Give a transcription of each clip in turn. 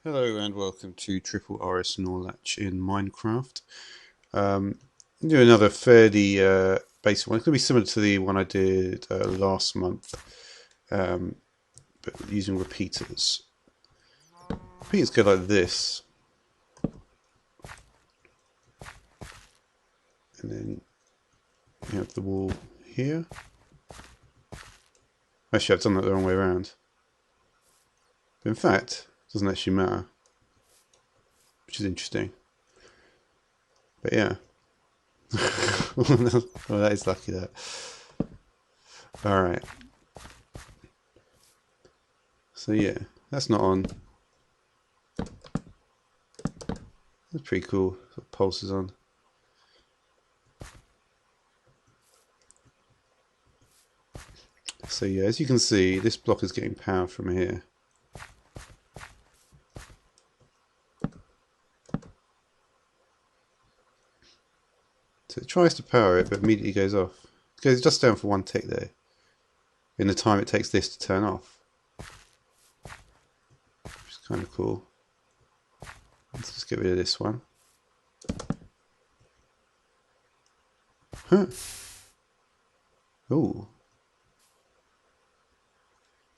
Hello and welcome to Triple RS Latch in Minecraft. I'll do another fairly basic one. It's going to be similar to the one I did last month, but using repeaters. Repeaters go like this, and then you have the wall here. Actually, I've done that the wrong way around. But in fact, it doesn't actually matter, which is interesting. But yeah. Well, that is lucky, that. Alright. So yeah, that's not on. That's pretty cool. Got pulses on. So yeah, as you can see, this block is getting power from here. So it tries to power it, but immediately goes off. It goes just down for one tick there, in the time it takes this to turn off. Which is kind of cool. Let's just get rid of this one. Huh. Ooh.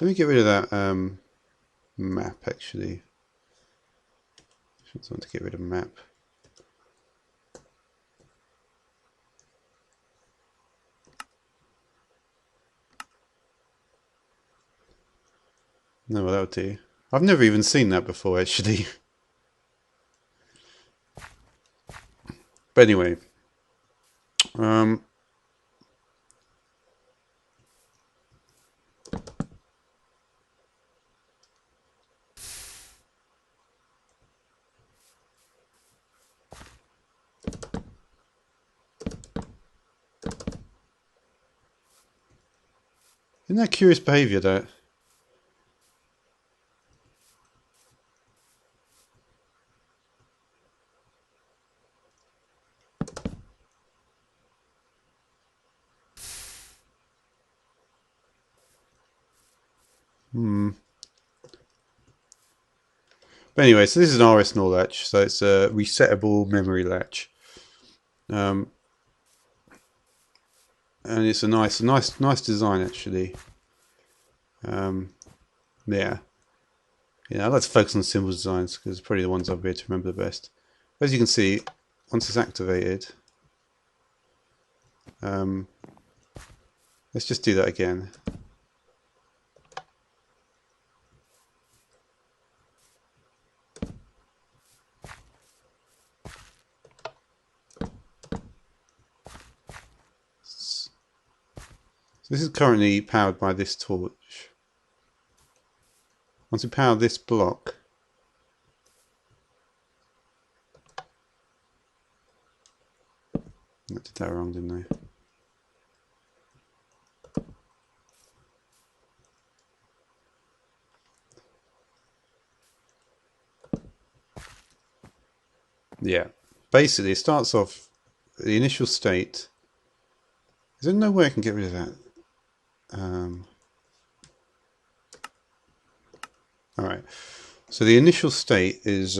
Let me get rid of that map, actually. I just want to get rid of map. No, well, that'll do. I've never even seen that before, actually. But anyway. Isn't that curious behaviour, that? But anyway, so this is an RS NOR latch, so it's a resettable memory latch, and it's a nice design, actually. Yeah, I like to focus on simple designs because it's probably the ones I'll be able to remember the best. As you can see, once it's activated, let's just do that again. So this is currently powered by this torch. Once we power this block, I did that wrong, didn't I? Yeah. Basically, it starts off the initial state. Is there no way I can get rid of that? Alright. So the initial state is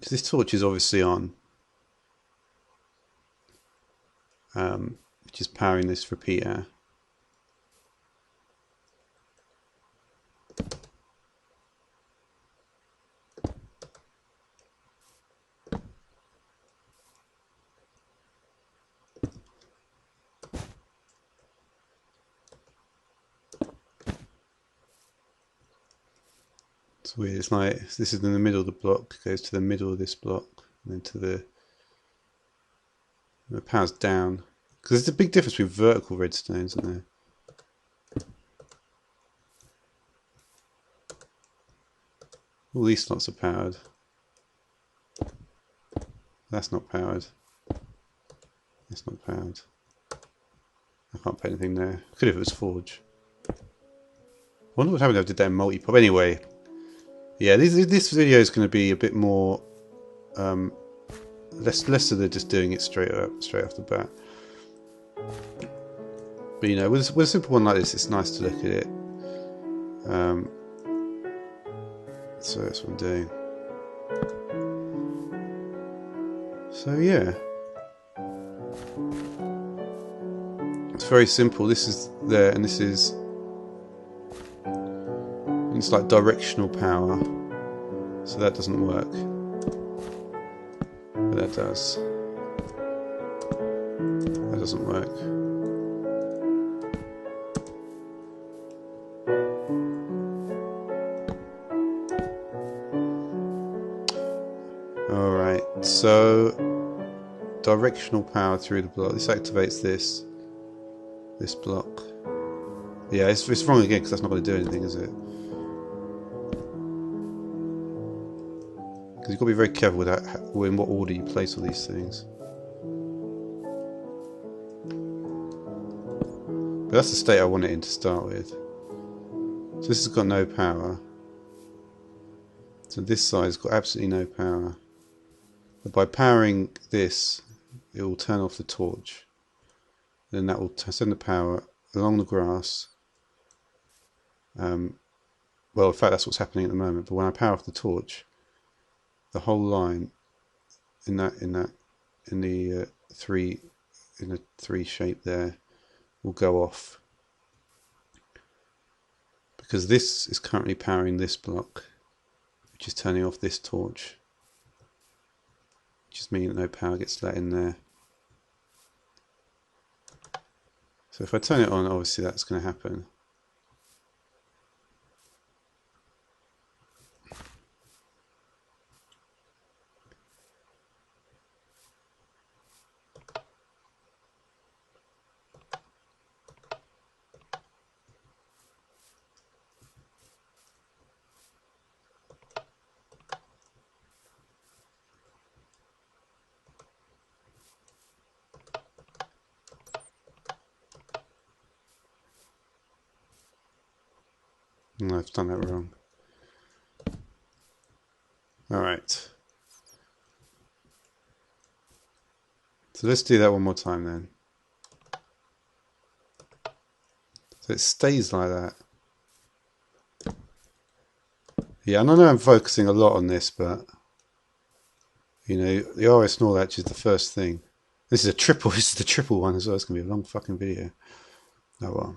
this torch is obviously on, which is powering this repeater. It's weird. It's like this is in the middle of the block, goes to the middle of this block, and then to the power's down. Because there's a big difference with vertical redstone, isn't there? All these slots are powered. That's not powered. That's not powered. I can't put anything there. Could if it was forge. I wonder what happened if I did that in multi-pop. Anyway, yeah, this video is going to be a bit more less of the just doing it straight off the bat. But with a simple one like this, it's nice to look at it. So that's what I'm doing. So yeah, it's very simple. This is there, and this is, and it's like directional power. So that doesn't work, but that does. That doesn't work. Alright, so directional power through the block. This activates this block. Yeah, it's wrong again because that's not going to do anything, is it? Because you've got to be very careful with that, in what order you place all these things. But that's the state I want it in to start with. So this has got no power. So this side's got absolutely no power. But by powering this, it will turn off the torch. Then that will send the power along the grass. Well, in fact, that's what's happening at the moment. But when I power off the torch, the whole line in the three shape there will go off, because this is currently powering this block, which is turning off this torch, which is meaning that no power gets let in there. So if I turn it on, obviously that's going to happen. No, I've done that wrong. Alright. So let's do that one more time then. So it stays like that. Yeah, and I know I'm focusing a lot on this, but you know, the RS and all that is the first thing. This is a triple. This is the triple one as well. It's gonna be a long fucking video. Oh well.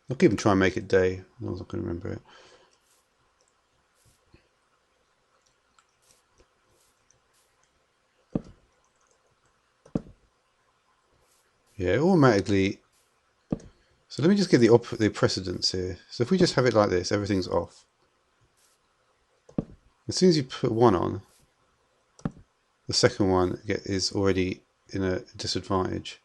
I'll even try and make it day. I was not going to remember it. Yeah, automatically. So let me just get the precedence here. So if we just have it like this, everything's off. As soon as you put one on, the second one is already in a disadvantage.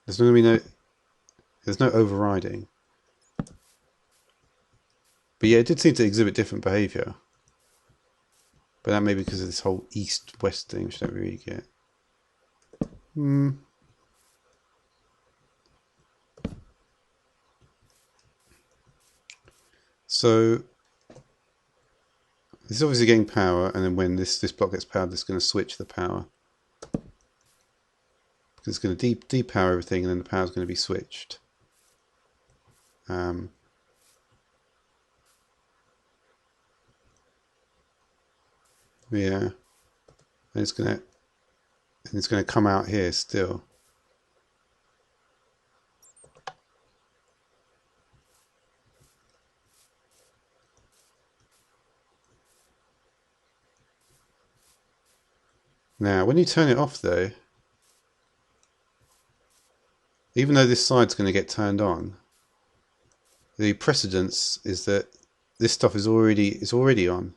There's going to be there's no overriding. But yeah, it did seem to exhibit different behaviour. But that may be because of this whole east-west thing, which I don't really get. So this is obviously getting power, and then when this block gets powered, it's going to switch the power. Because it's going to depower everything, and then the power is going to be switched. Yeah, and it's going to come out here still. Now, when you turn it off, though, even though this side's going to get turned on, the precedence is that this stuff is already on.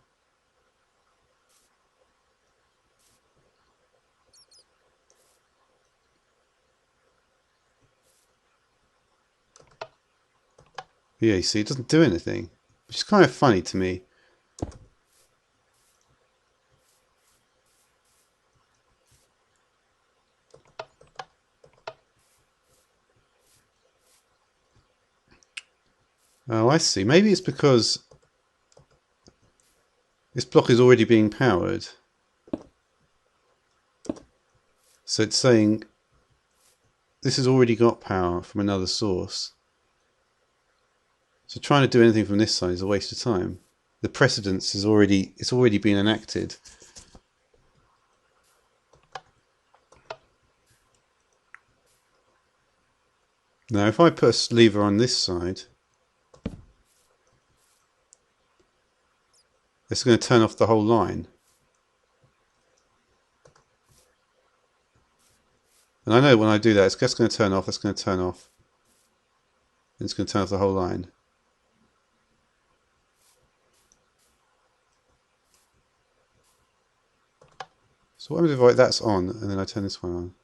Yeah, you see, it doesn't do anything, which is kind of funny to me. Oh, I see. Maybe it's because this block is already being powered. So it's saying this has already got power from another source. So trying to do anything from this side is a waste of time. The precedence is it's already been enacted. Now if I put a lever on this side, it's going to turn off the whole line. And I know when I do that, it's just going to turn off, that's going to turn off. And it's going to turn off the whole line. So what happens if that's on and then I turn this one on?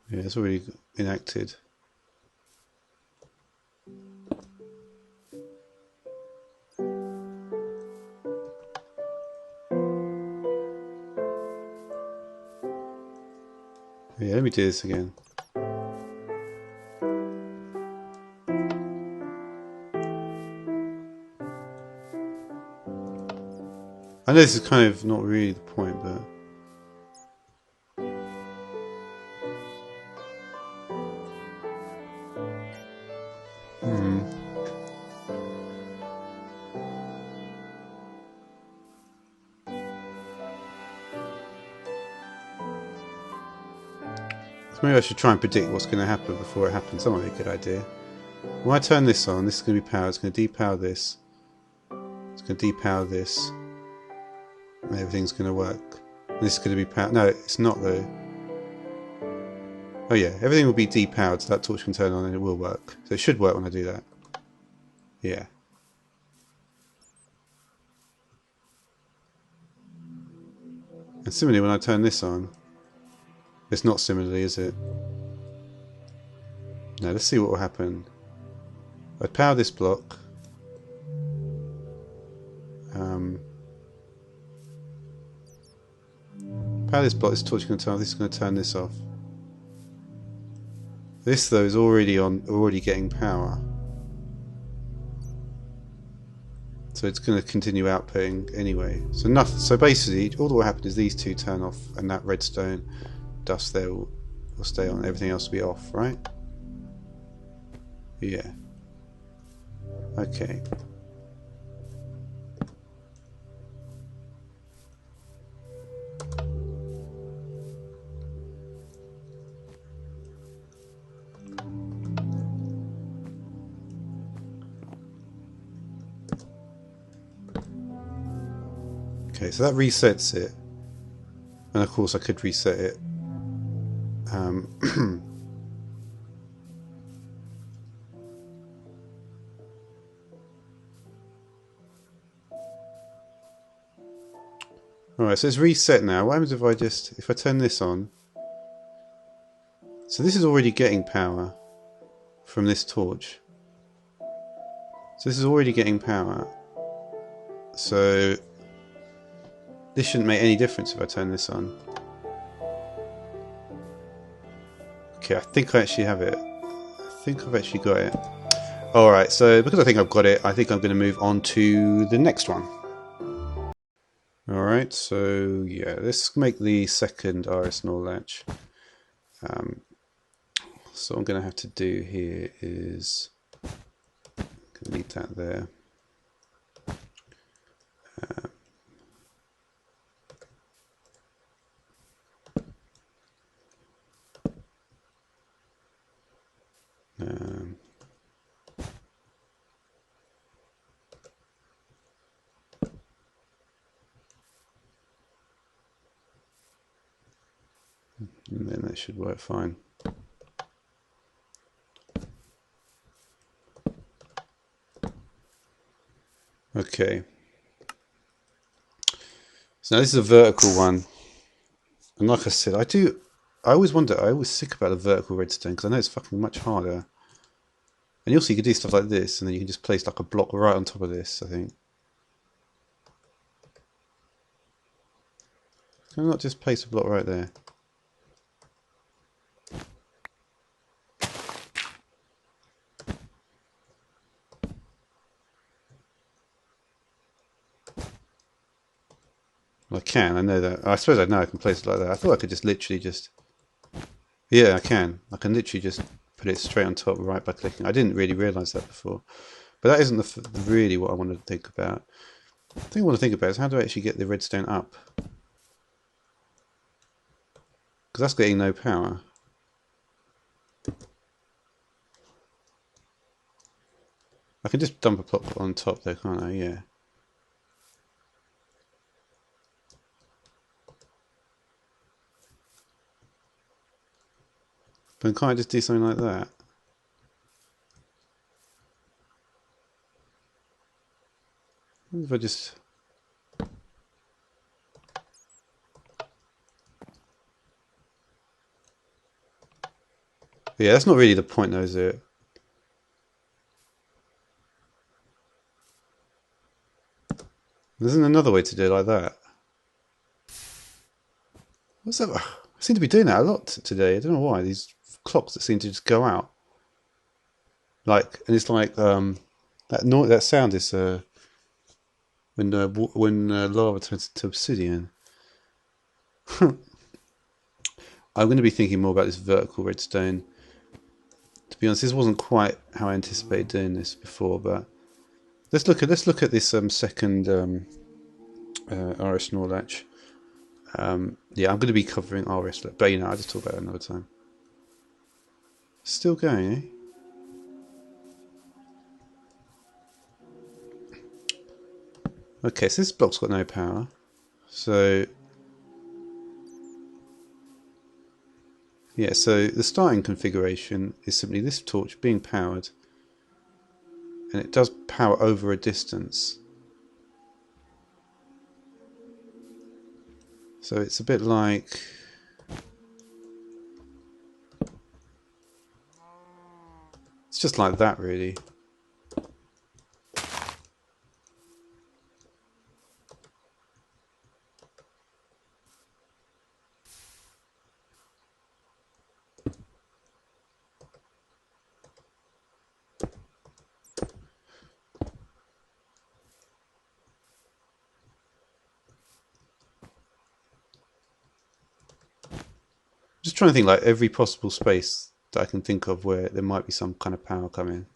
Yeah, it's already enacted. Yeah, let me do this again. I know this is kind of not really the point, but... So maybe I should try and predict what's going to happen before it happens. That might be a good idea. When I turn this on, this is going to be powered. It's going to depower this. It's going to depower this. And everything's going to work. And this is going to be powered. No, it's not though. Oh yeah, everything will be depowered, so that torch can turn on and it will work. So it should work when I do that. Yeah. And similarly, when I turn this on, it's not similarly, is it? Now let's see what will happen. I power this block. Power this block. This torch is going to turn off. This is going to turn this off. This though is already on, already getting power. So it's going to continue outputting anyway. So nothing. So basically, all that will happen is these two turn off, and that redstone dust there will stay on. Everything else will be off, right? Yeah. Okay. Okay, so that resets it. And of course I could reset it. Alright, so it's reset now. What happens if I turn this on? So this is already getting power from this torch. So this is already getting power. So this shouldn't make any difference if I turn this on. Okay, I think I actually have it. I think I've actually got it. Alright, so because I think I've got it, I think I'm going to move on to the next one. Alright, so yeah, let's make the second RS NOR latch. So what I'm going to have to do here is leave that there. And then that should work fine. Okay. So now this is a vertical one. And like I said, I always wonder, I always sick about the vertical redstone because I know it's fucking much harder. And also you can do stuff like this and then you can just place like a block right on top of this, I think. Can I not just place a block right there? Well, I can, I know that. I suppose I know I can place it like that. I thought I could just literally just... Yeah, I can. I can literally just put it straight on top right by clicking. I didn't really realise that before. But that isn't really what I want to think about. The thing I want to think about is how do I actually get the redstone up? Because that's getting no power. I can just dump a block on top there, can't I? Yeah. But can't I just do something like that? What if I just... Yeah, that's not really the point though, is it? There isn't another way to do it like that. What's that? I seem to be doing that a lot today. I don't know why. These clocks that seem to just go out. Like, and it's like that sound is when lava turns into obsidian. I'm going to be thinking more about this vertical redstone. To be honest, this wasn't quite how I anticipated doing this before, but let's look at this second RS Latch. Yeah, I'm going to be covering RS, but you know, I'll just talk about it another time. Still going, eh? Okay, so this block's got no power. So yeah, so the starting configuration is simply this torch being powered, and it does power over a distance. So it's a bit like... It's just like that, really. Just trying to think like every possible space that I can think of where there might be some kind of power coming.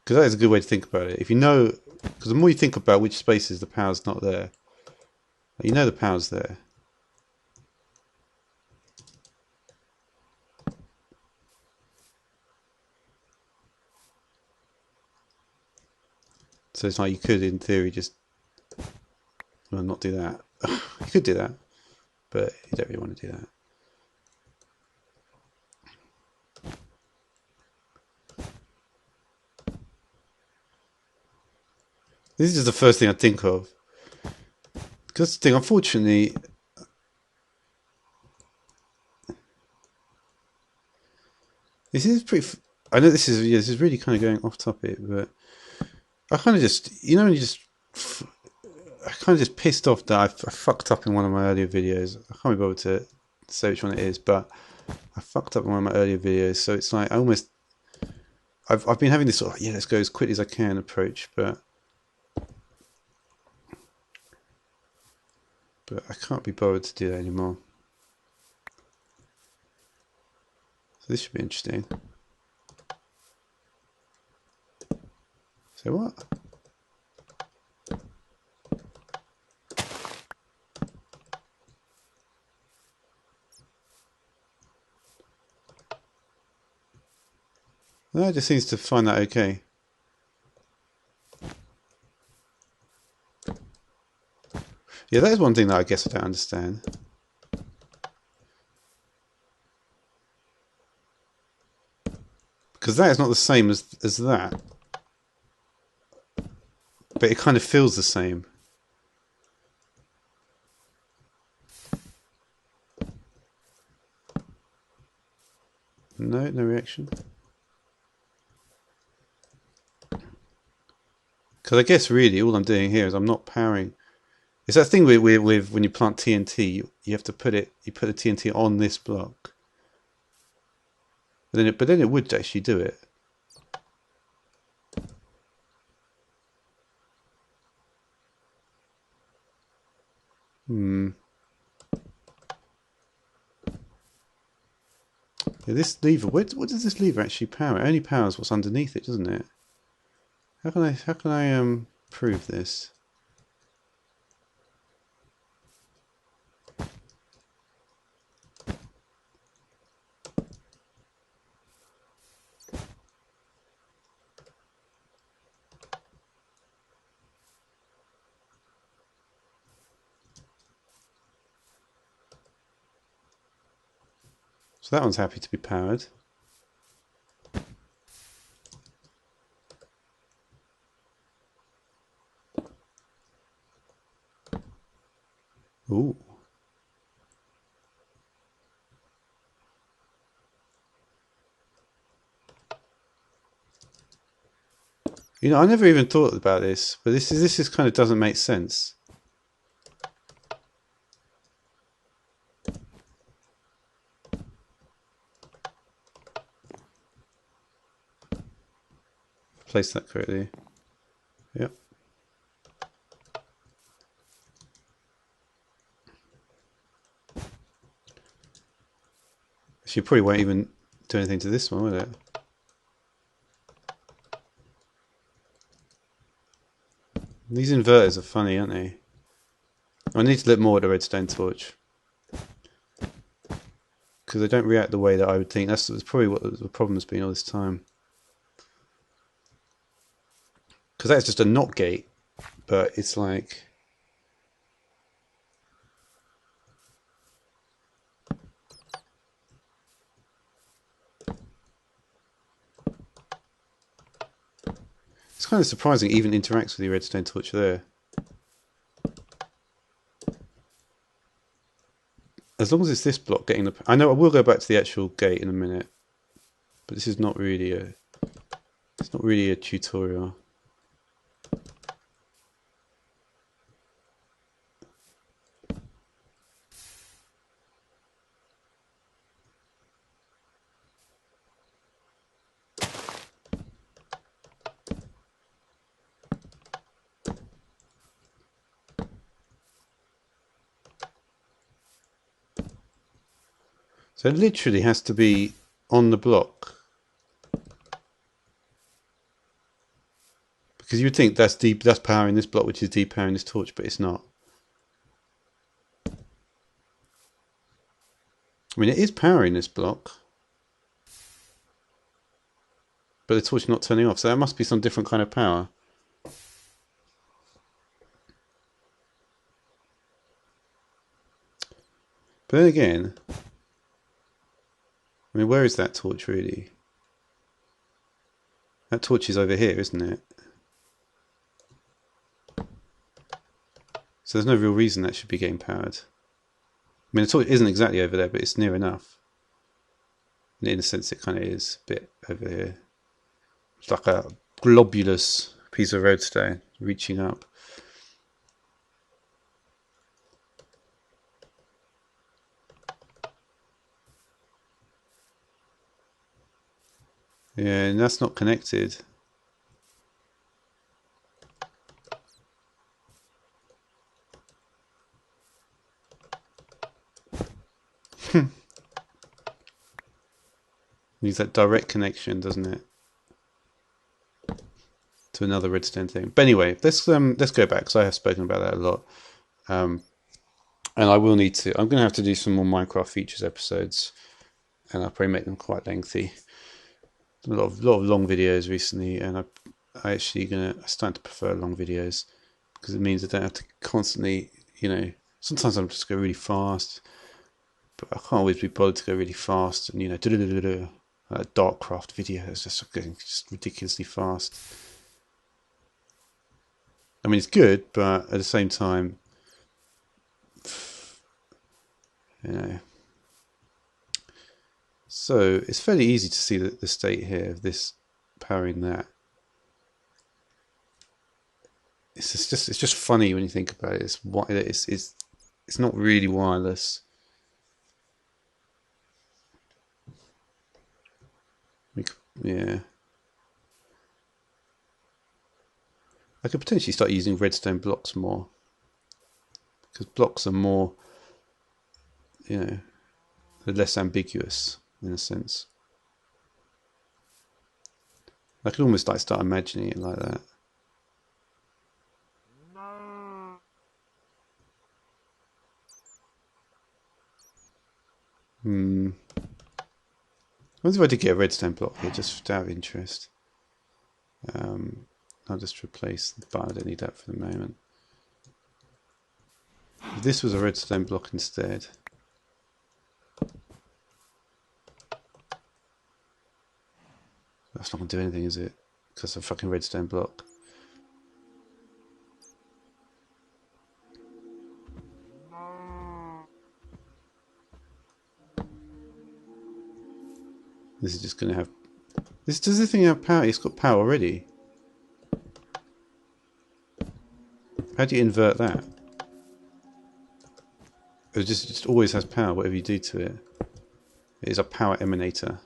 Because that is a good way to think about it. If you know, because the more you think about which spaces the power's not there, you know the power's there. So it's like you could, in theory, just well, not do that. You could do that, but you don't really want to do that. This is the first thing I think of. Because the thing, unfortunately, this is pretty. I know this is really kind of going off topic, but I kind of just, you know, when you just, I kind of just pissed off that I fucked up in one of my earlier videos. I can't be bothered to say which one it is, but I fucked up in one of my earlier videos. So it's like I almost, I've been having this sort of, yeah, let's go as quickly as I can approach, but I can't be bothered to do that anymore. So this should be interesting. So what? No, it just seems to find that okay. Yeah, that is one thing that I guess I don't understand. Because that is not the same as that. But it kind of feels the same. No, no reaction. Because I guess really all I'm doing here is I'm not powering. It's that thing with when you plant TNT, you have to put the TNT on this block. But then it would actually do it. Yeah, this lever. What does this lever actually power? It only powers what's underneath it, doesn't it? How can I prove this? So that one's happy to be powered. Ooh. You know, I never even thought about this, but this is kind of doesn't make sense. Place that correctly. Yep. She probably won't even do anything to this one, will it? These inverters are funny, aren't they? I need to look more at the redstone torch. Because they don't react the way that I would think. That's probably what the problem has been all this time. Because that's just a NOT gate, but it's like... It's kind of surprising it even interacts with the redstone torch there. As long as it's this block getting the... I know I will go back to the actual gate in a minute. But this is not really a... It's not really a tutorial. So it literally has to be on the block. Because you would think that's powering this block, which is depowering this torch, but it's not. I mean, it is powering this block. But the torch is not turning off, so that must be some different kind of power. But then again... I mean, where is that torch really? That torch is over here, isn't it? So there's no real reason that should be getting powered. I mean, the torch isn't exactly over there, but it's near enough. And in a sense, it kind of is a bit over here. It's like a globulous piece of redstone reaching up. Yeah, and that's not connected. Needs that direct connection, doesn't it? To another redstone thing. But anyway, let's go back because I have spoken about that a lot. And I will need to. I'm going to have to do some more Minecraft features episodes, and I'll probably make them quite lengthy. A lot of long videos recently, and I'm starting to prefer long videos because it means I don't have to constantly, sometimes I'm just go really fast, but I can't always be bothered to go really fast and Darkcraft video is just getting just ridiculously fast. I mean, it's good, but at the same time, you know. So it's fairly easy to see the state here of this powering that. It's just funny when you think about it. It's not really wireless. Yeah. I could potentially start using redstone blocks more, because blocks are more, you know, they're less ambiguous in a sense. I could almost like start imagining it like that. I wonder if I did get a redstone block here, just out of interest. I'll just replace the bar. I don't need that for the moment. If this was a redstone block instead. That's not going to do anything, is it? Because it's a fucking redstone block. This is just going to have... Does this thing have power? It's got power already. How do you invert that? It just always has power, whatever you do to it. It is a power emanator.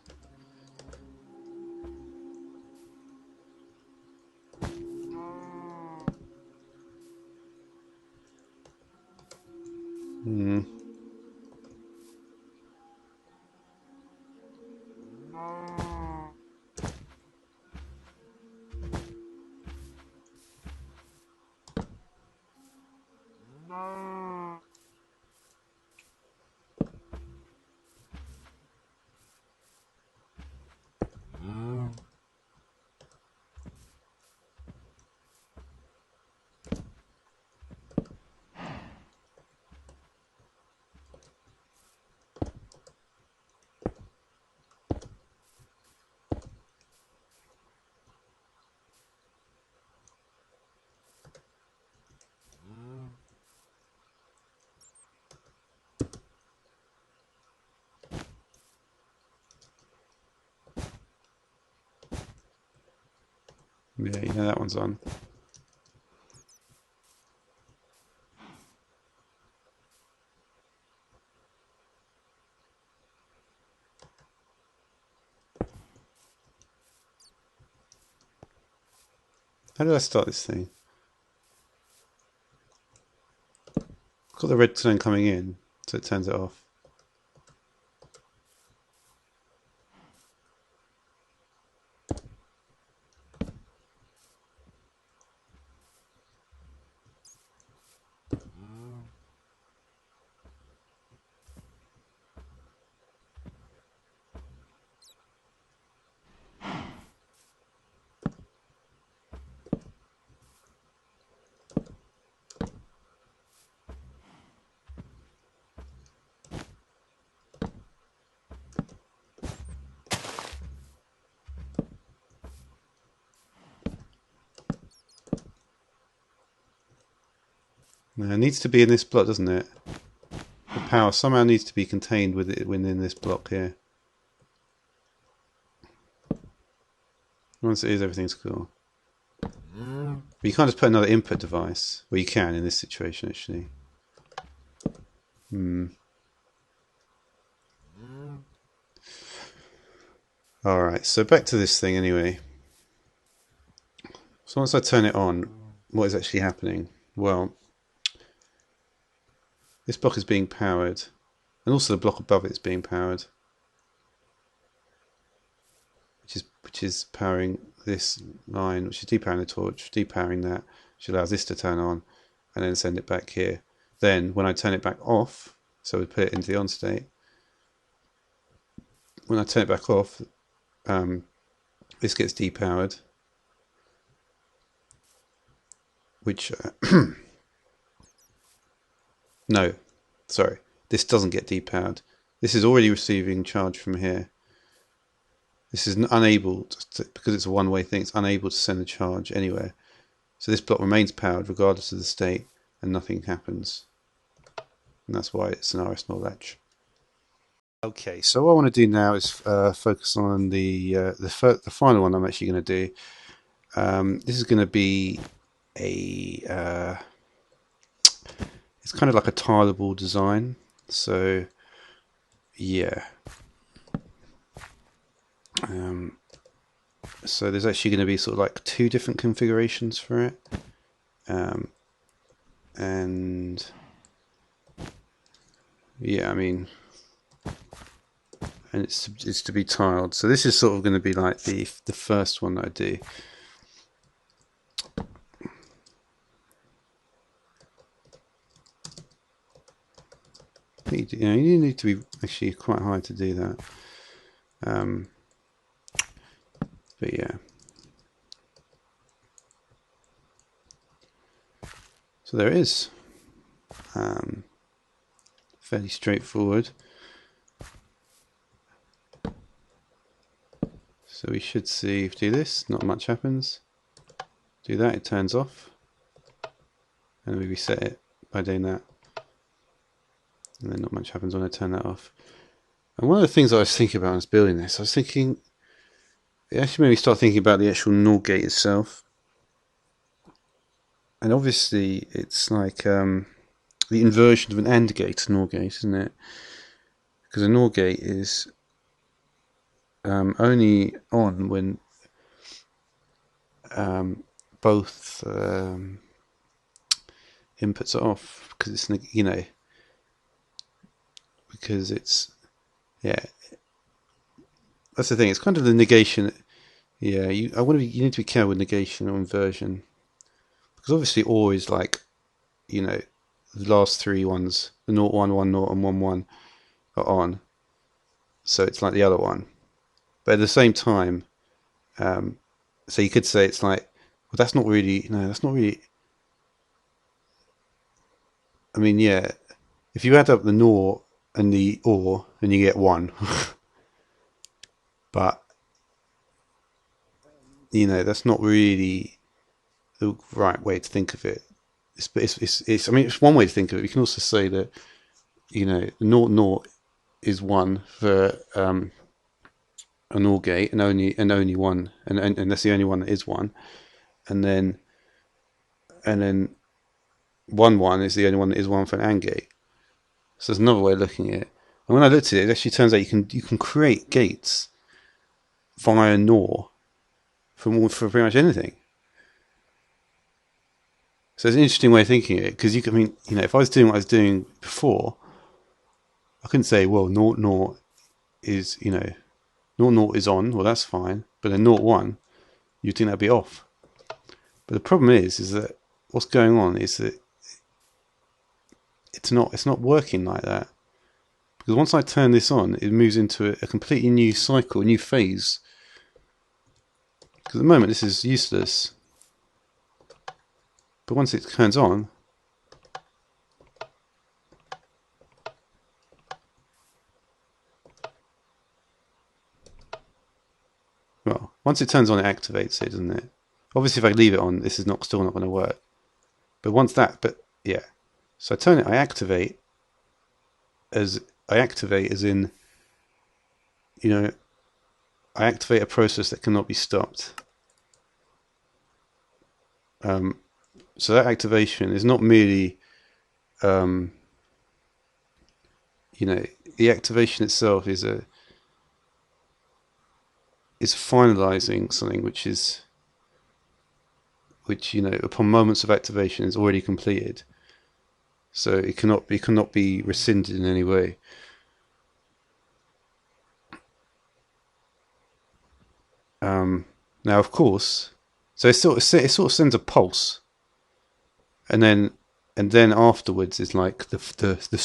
Yeah, you know that one's on. How did I start this thing? I've got the redstone coming in, so it turns it off. Now, it needs to be in this block, doesn't it? The power somehow needs to be contained within this block here. Once it is, everything's cool. But you can't just put another input device. Well, you can in this situation, actually. Alright, so back to this thing anyway. So once I turn it on, what is actually happening? Well, this block is being powered, and also the block above it is being powered, which is powering this line, which is depowering the torch, depowering that, which allows this to turn on, and then send it back here. Then, when I turn it back off, so we put it into the on state, when I turn it back off, this gets depowered, which no, sorry, this doesn't get depowered. This is already receiving charge from here. This is unable to, because it's a one-way thing. It's unable to send a charge anywhere. So this block remains powered regardless of the state, and nothing happens. And that's why it's an RS NOR latch. Okay, so what I want to do now is focus on the final one I'm actually going to do. This is going to be a it's kind of like a tileable design. So yeah, so there's actually going to be sort of like 2 different configurations for it, and yeah, I mean, and it's to be tiled. So this is sort of going to be like the first one that I do. You need to be actually quite high to do that. But yeah. So there it is. Fairly straightforward. So we should see, if we do this, not much happens. Do that, it turns off. And we reset it by doing that. And then not much happens when I turn that off. And one of the things I was thinking about when I was building this, I was thinking, it actually made me start thinking about the actual NOR gate itself. And obviously it's like the inversion of an AND gate, a NOR gate, isn't it? Because a NOR gate is only on when both inputs are off, because it's, you know, because it's, yeah, that's the thing. It's kind of the negation. Yeah, you need to be careful with negation or inversion, because obviously OR is like, you know, the last 3 ones, the 0, 1, 1, 0, and 1, 1 are on, so it's like the other one. But at the same time, so you could say it's like, well, that's not really, no, that's not really. I mean, yeah, if you add up the NOR and the OR, then you get 1. But you know, that's not really the right way to think of it. I mean, it's one way to think of it. We can also say that, you know, 0, 0 is 1 for an OR gate, and only 1, and that's the only one that is 1, and then 1, 1 is the only one that is 1 for an AND gate. So there's another way of looking at it. And when I looked at it, it actually turns out you can create gates via NOR for pretty much anything. So it's an interesting way of thinking of it, because I mean, you know, if I was doing what I was doing before, I couldn't say, well, 0, 0 is, you know, 0, 0 is on, well, that's fine, but then 0, 1, you'd think that'd be off. But the problem is that what's going on is that it's not working like that. Because once I turn this on, it moves into a completely new cycle, a new phase. Because at the moment this is useless. But once it turns on, well, once it turns on, it activates it, doesn't it? Obviously, if I leave it on, this is still not going to work. But once that, yeah. So I turn it, I activate as in, you know, I activate a process that cannot be stopped. So that activation is not merely, you know, the activation itself is finalizing something which you know, upon moments of activation is already completed. So it cannot be rescinded in any way. Now, of course, so it sort of sends a pulse, and then afterwards is like the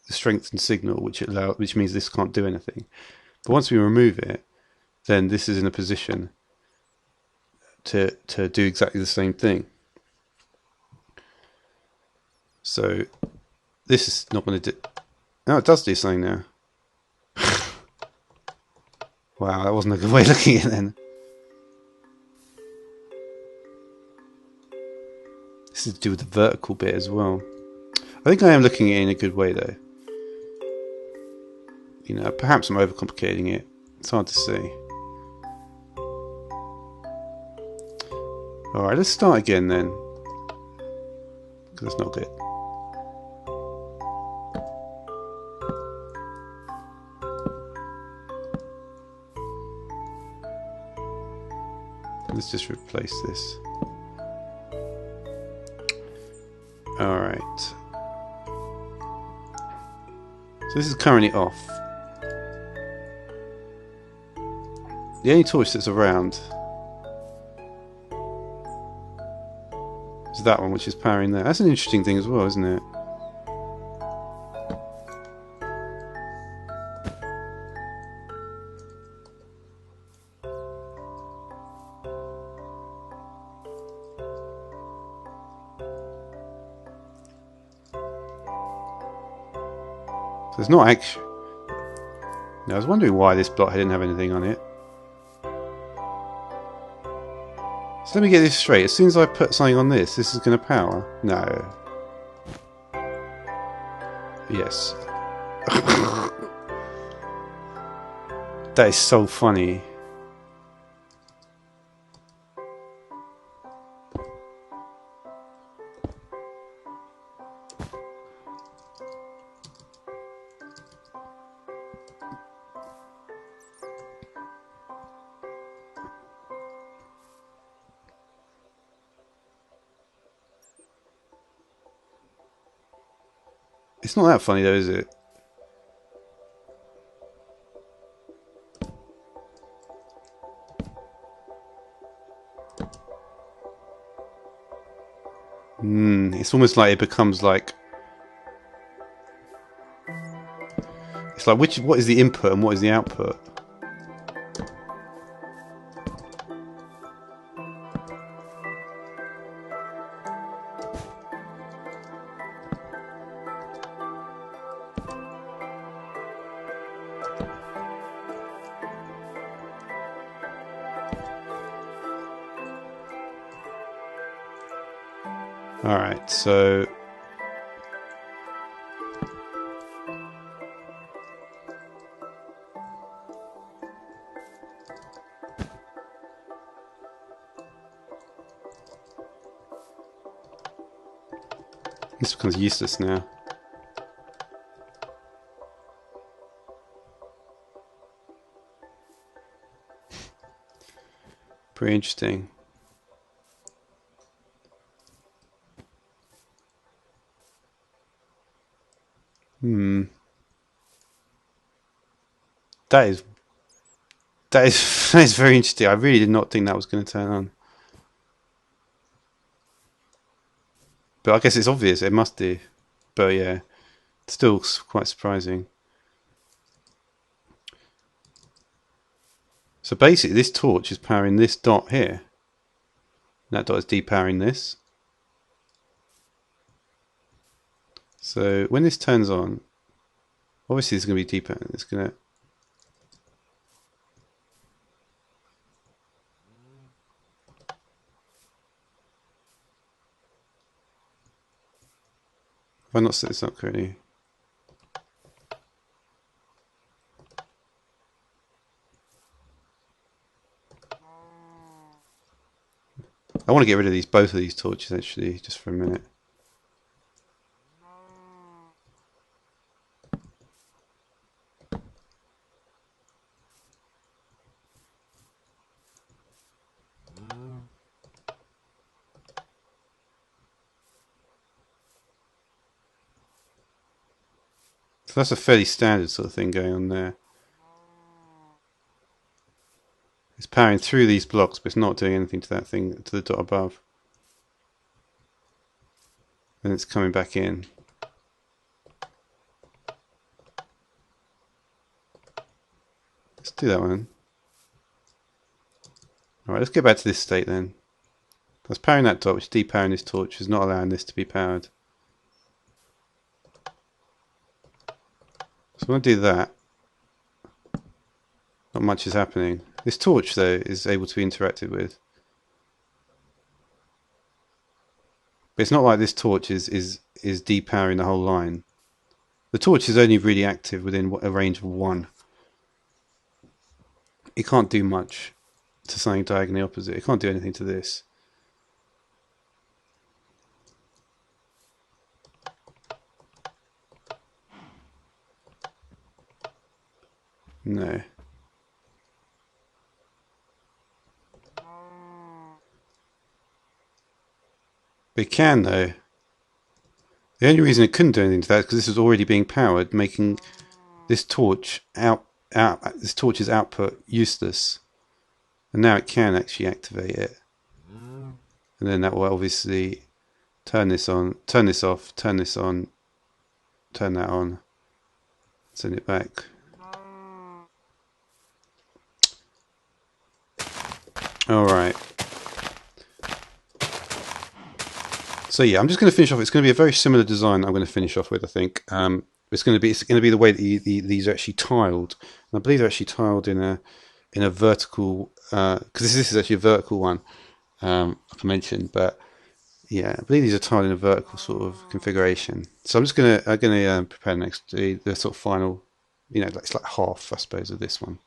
strengthened signal, which means this can't do anything. But once we remove it, then this is in a position to do exactly the same thing. So this is not going to do. No, it does do something now. Wow, that wasn't a good way of looking at it then. This is to do with the vertical bit as well. I think I am looking at it in a good way though. You know, perhaps I'm overcomplicating it. It's hard to see. Alright, let's start again then. Because that's not good. Let's just replace this. Alright. So this is currently off. The only torch that's around is that one, which is powering there. That's an interesting thing as well, isn't it? So it's not actually... Now, I was wondering why this block didn't have anything on it. So let me get this straight. As soon as I put something on this, this is going to power? No. Yes. That is so funny. It's not that funny though, is it? It's almost like it becomes like... It's like what is the input and what is the output? Alright, so... This becomes useless now. Pretty interesting. That is that is very interesting. I really did not think that was going to turn on. But I guess it's obvious. It must do. But yeah, still quite surprising. So basically, this torch is powering this dot here. And that dot is depowering this. So when this turns on, obviously it's going to be depowering. It's going to... Have I not set this up correctly? I want to get rid of both of these torches actually, just for a minute. So that's a fairly standard sort of thing going on there. It's powering through these blocks, but it's not doing anything to that thing, to the dot above. And it's coming back in. Let's do that one. Alright, let's get back to this state then. That's powering that dot, which is depowering this torch, which is not allowing this to be powered. So I'm going to do that. Not much is happening. This torch, though, is able to be interacted with. But it's not like this torch is depowering the whole line. The torch is only really active within a range of 1. It can't do much to something diagonally opposite. It can't do anything to this. No. But it can, though. The only reason it couldn't do anything to that is because this was already being powered, making this torch's output useless. And now it can actually activate it. And then that will obviously turn this on, turn this off, turn this on, turn that on, send it back. Alright. So yeah, I'm just going to finish off. It's going to be a very similar design I'm going to finish off with, I think. It's going to be the way that these are actually tiled. And I believe they're actually tiled in a vertical, because this is actually a vertical one, like I mentioned, but yeah, I believe these are tiled in a vertical sort of configuration. So I'm going to prepare the sort of final, it's like half, I suppose, of this one.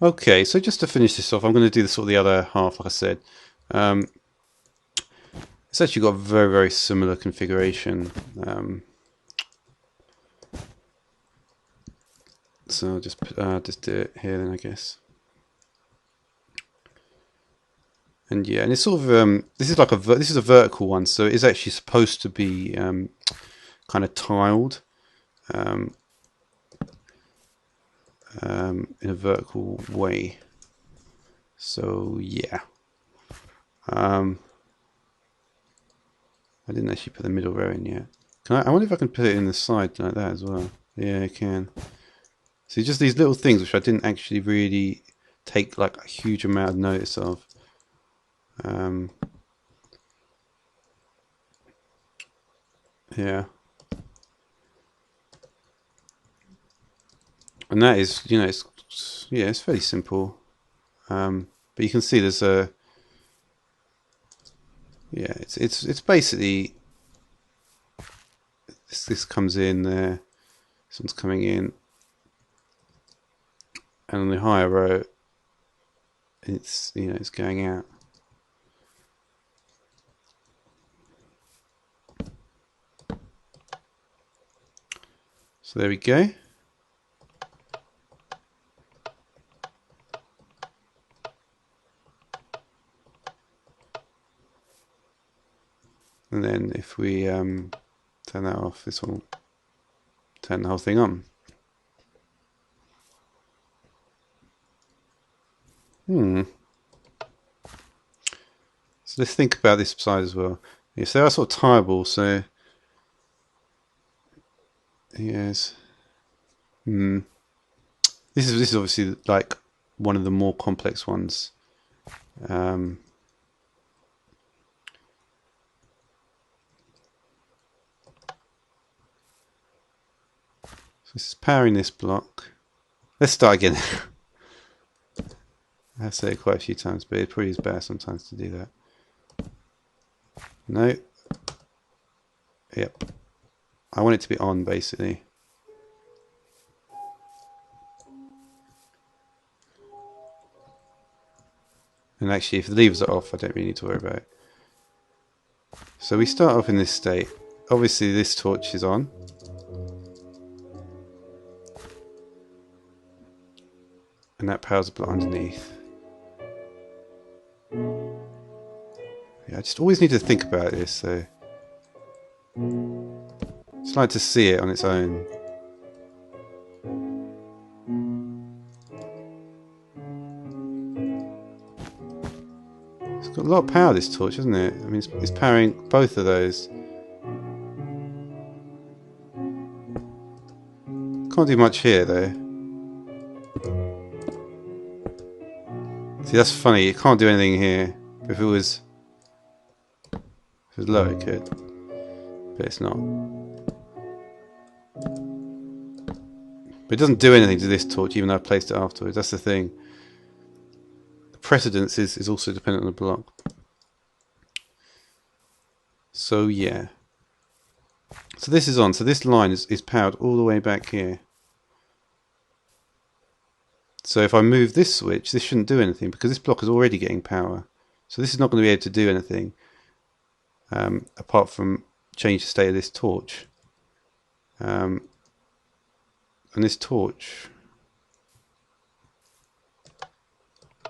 Okay, so just to finish this off, I'm going to do the other half, like I said. It's actually got a very, very similar configuration. So I'll just do it here then, I guess. And yeah, and it's sort of this is a vertical one, so it is actually supposed to be kind of tiled in a vertical way. So yeah, I didn't actually put the middle row in yet. I wonder if I can put it in the side like that as well. Yeah, I can. See, just these little things which I didn't actually really take like a huge amount of notice of. Yeah. And that is, it's fairly simple. But you can see there's it's basically this comes in there, this one's coming in, and on the higher row, it's it's going out. So there we go. And then if we turn that off, this will turn the whole thing on. So let's think about this side as well. Yes, they are sort of tieable, so yes. This is obviously like one of the more complex ones. So this is powering this block. Let's start again. I've said it quite a few times, but it probably is better sometimes to do that. No. Yep. I want it to be on, basically. And actually, if the levers are off, I don't really need to worry about it. So we start off in this state. Obviously, this torch is on. And that powers the block underneath. Yeah, I just always need to think about this, so just like to see it on its own. It's got a lot of power, this torch, hasn't it? I mean, it's powering both of those. Can't do much here, though. See, that's funny. It can't do anything here. If it was low, it could, but it's not. But it doesn't do anything to this torch, even though I placed it afterwards. That's the thing. The precedence is also dependent on the block. So yeah. So this is on. So this line is powered all the way back here. So if I move this switch, this shouldn't do anything because this block is already getting power. So this is not going to be able to do anything apart from change the state of this torch. And this torch...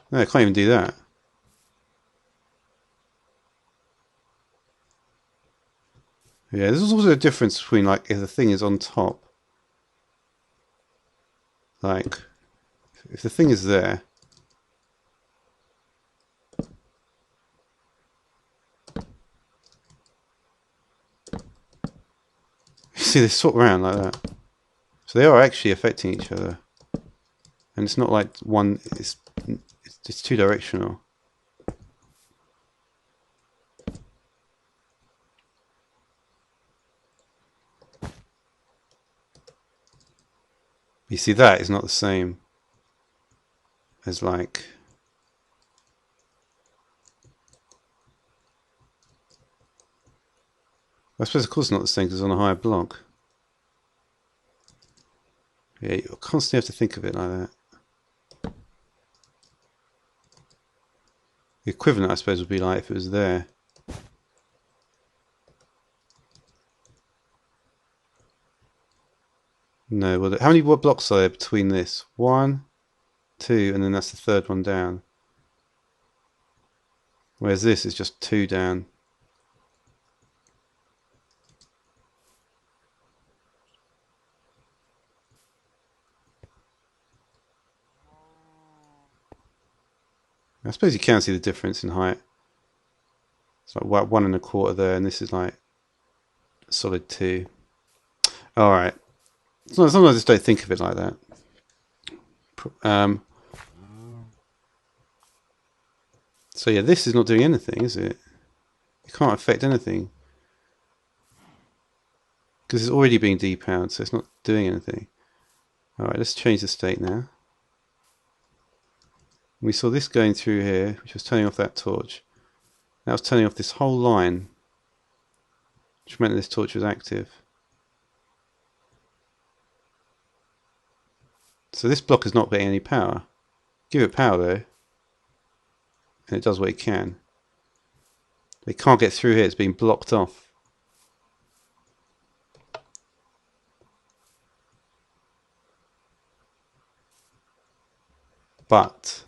No, I can't even do that. Yeah, there's also a difference between, like, if the thing is on top. Like, if the thing is there... You see, they swap around like that. So they are actually affecting each other. And it's not like one... It's two-directional. You see, that is not the same as like... I suppose of course it's not the same because it's on a higher block. Yeah, you constantly have to think of it like that. The equivalent, I suppose, would be like if it was there. No, well, how many blocks are there between this? 1, 2, and then that's the third one down. Whereas this is just 2 down. I suppose you can see the difference in height. It's like 1 1/4 there, and this is like a solid 2. Alright. Sometimes I just don't think of it like that. So yeah, this is not doing anything, is it? It can't affect anything. Because it's already being depowered, so it's not doing anything. Alright, let's change the state now. We saw this going through here, which was turning off that torch. That was turning off this whole line, which meant that this torch was active. So this block is not getting any power. Give it power though, and it does what it can. It can't get through here, it's being blocked off. But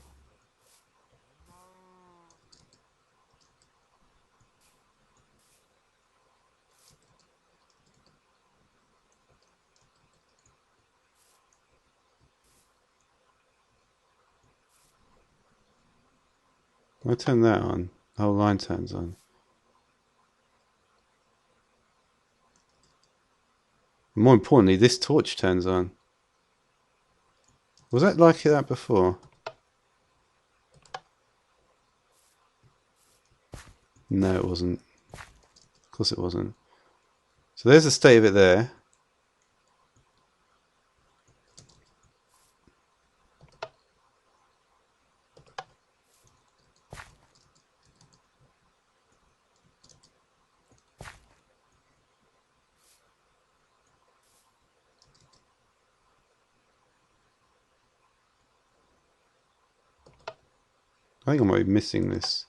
I turn that on, the whole line turns on. More importantly, this torch turns on. Was that like that before? No, it wasn't. Of course it wasn't. So there's the state of it there. I think I might be missing this.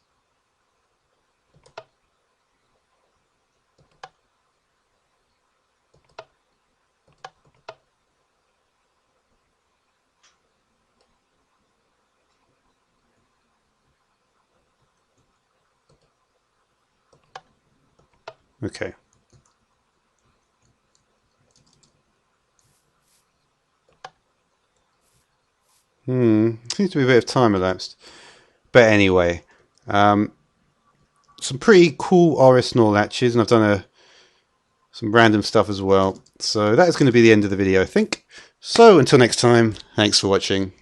Okay. Seems to be a bit of time elapsed. But anyway, some pretty cool RS NOR latches, and I've done some random stuff as well. So that is going to be the end of the video, I think. So until next time, thanks for watching.